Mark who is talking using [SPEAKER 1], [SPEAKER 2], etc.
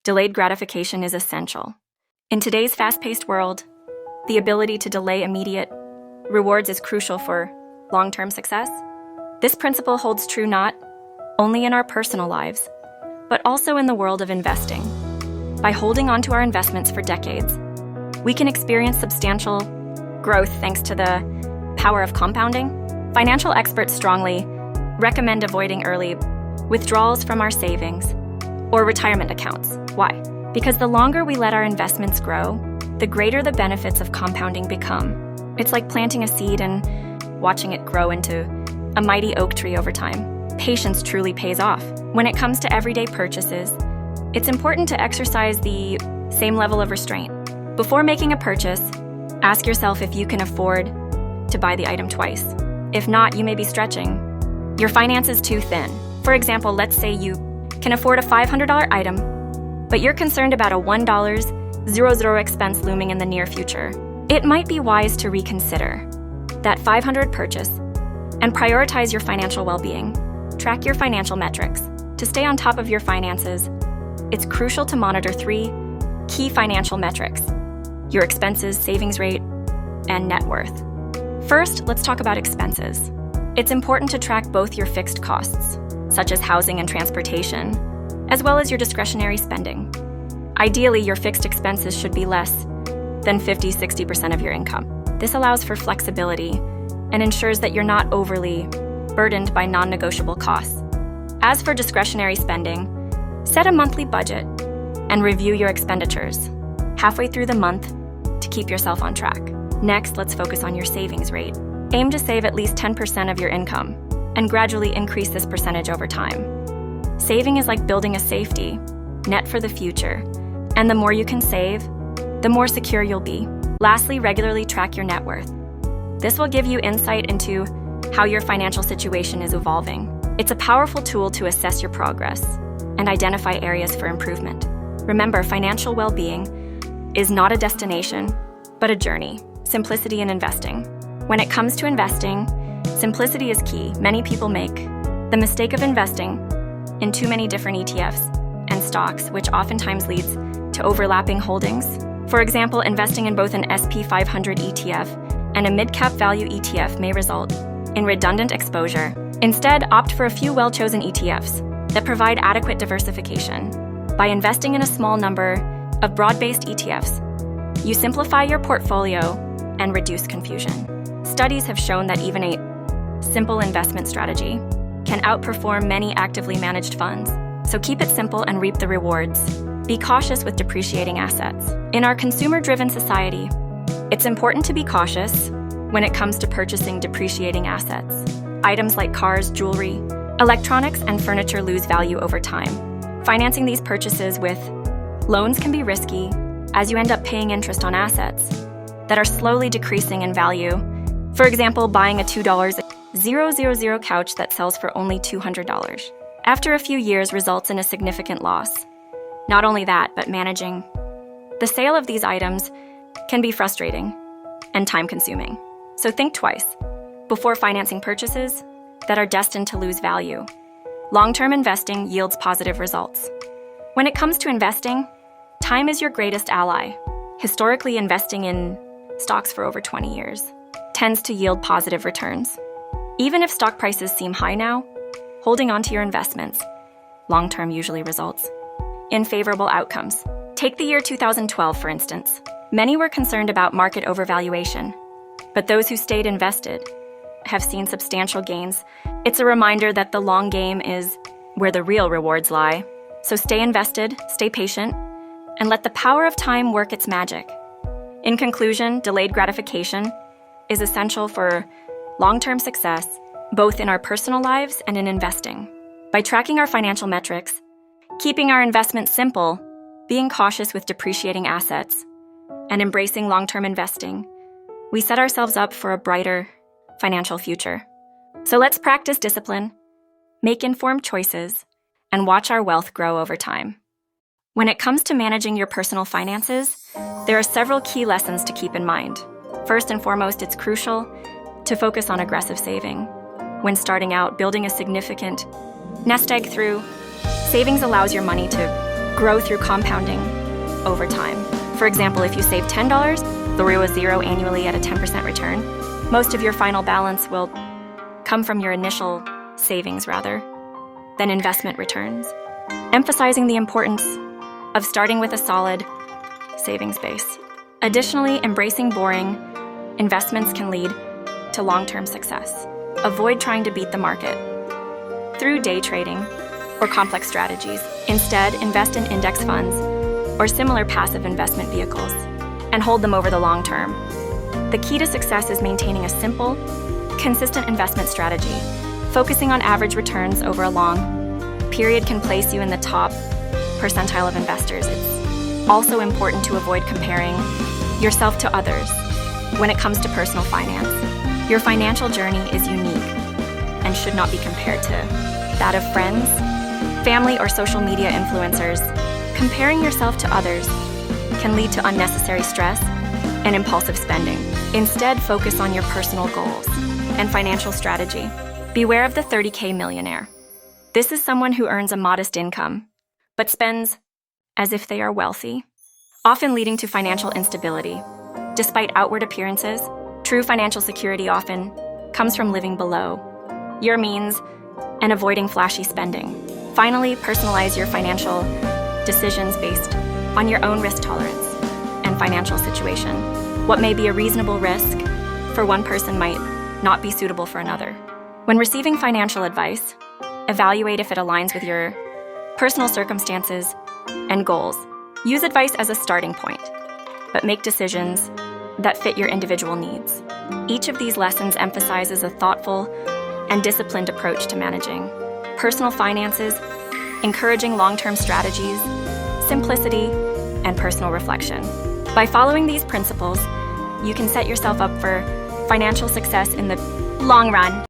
[SPEAKER 1] delayed gratification is essential. In today's fast-paced world, the ability to delay immediate rewards is crucial for long-term success. This principle holds true not only in our personal lives, but also in the world of investing. By holding on to our investments for decades, we can experience substantial growth thanks to the power of compounding. Financial experts strongly recommend avoiding early withdrawals from our savings or retirement accounts. Why? Because the longer we let our investments grow, the greater the benefits of compounding become. It's like planting a seed and watching it grow into a mighty oak tree over time. Patience truly pays off. When it comes to everyday purchases, it's important to exercise the same level of restraint. Before making a purchase, ask yourself if you can afford to buy the item twice. If not, you may be stretching your finances too thin. For example, let's say you can afford a $500 item, but you're concerned about a $1.00 expense looming in the near future. It might be wise to reconsider that $500 purchase and prioritize your financial well-being. Track your financial metrics. To stay on top of your finances, it's crucial to monitor 3 key financial metrics: your expenses, savings rate, and net worth. First, let's talk about expenses. It's important to track both your fixed costs, such as housing and transportation, as well as your discretionary spending. Ideally, your fixed expenses should be less than 50-60% of your income. This allows for flexibility and ensures that you're not overly burdened by non-negotiable costs. As for discretionary spending, set a monthly budget and review your expenditures halfway through the month to keep yourself on track. Next, let's focus on your savings rate. Aim to save at least 10% of your income and gradually increase this percentage over time. Saving is like building a safety net for the future, and the more you can save, the more secure you'll be. Lastly, regularly track your net worth. This will give you insight into how your financial situation is evolving. It's a powerful tool to assess your progress and identify areas for improvement. Remember, financial well-being is not a destination, but a journey. Simplicity in investing. When it comes to investing, simplicity is key. Many people make the mistake of investing in too many different ETFs and stocks, which oftentimes leads to overlapping holdings. For example, investing in both an SP 500 ETF and a mid-cap value ETF may result in redundant exposure. Instead, opt for a few well-chosen ETFs that provide adequate diversification. By investing in a small number of broad-based ETFs, you simplify your portfolio and reduce confusion. Studies have shown that even a simple investment strategy can outperform many actively managed funds. So keep it simple and reap the rewards. Be cautious with depreciating assets. In our consumer-driven society, it's important to be cautious when it comes to purchasing depreciating assets. Items like cars, jewelry, electronics, and furniture lose value over time. Financing these purchases with loans can be risky, as you end up paying interest on assets that are slowly decreasing in value. For example, buying a $2,000 couch that sells for only $200. After a few years results in a significant loss. Not only that, but managing the sale of these items can be frustrating and time-consuming. So think twice before financing purchases that are destined to lose value. Long-term investing yields positive results. When it comes to investing, time is your greatest ally. Historically, investing in stocks for over 20 years tends to yield positive returns. Even if stock prices seem high now, holding on to your investments long-term usually results in favorable outcomes. Take the year 2012, for instance. Many were concerned about market overvaluation, but those who stayed invested have seen substantial gains. It's a reminder that the long game is where the real rewards lie. So stay invested, stay patient, and let the power of time work its magic. In conclusion, delayed gratification is essential for long-term success, both in our personal lives and in investing. By tracking our financial metrics, keeping our investments simple, being cautious with depreciating assets, and embracing long-term investing, we set ourselves up for a brighter financial future. So let's practice discipline, make informed choices, and watch our wealth grow over time. When it comes to managing your personal finances, there are several key lessons to keep in mind. First and foremost, it's crucial to focus on aggressive saving. When starting out, building a significant nest egg through savings allows your money to grow through compounding over time. For example, if you save $10, the ROI is 0 annually at a 10% return. Most of your final balance will come from your initial savings rather than investment returns, emphasizing the importance of starting with a solid savings base. Additionally, embracing boring investments can lead to long-term success. Avoid trying to beat the market through day trading or complex strategies. Instead, invest in index funds or similar passive investment vehicles and hold them over the long term. The key to success is maintaining a simple, consistent investment strategy. Focusing on average returns over a long period can place you in the top percentile of investors. It's also important to avoid comparing yourself to others when it comes to personal finance. Your financial journey is unique and should not be compared to that of friends, family, or social media influencers. Comparing yourself to others can lead to unnecessary stress and impulsive spending. Instead, focus on your personal goals and financial strategy. Beware of the 30K millionaire. This is someone who earns a modest income, but spends as if they are wealthy, often leading to financial instability. Despite outward appearances, true financial security often comes from living below your means and avoiding flashy spending. Finally, personalize your financial decisions based on your own risk tolerance and financial situation. What may be a reasonable risk for one person might not be suitable for another. When receiving financial advice, evaluate if it aligns with your personal circumstances and goals. Use advice as a starting point, but make decisions that fit your individual needs. Each of these lessons emphasizes a thoughtful and disciplined approach to managing personal finances, encouraging long-term strategies, simplicity, and personal reflection. By following these principles, you can set yourself up for financial success in the long run.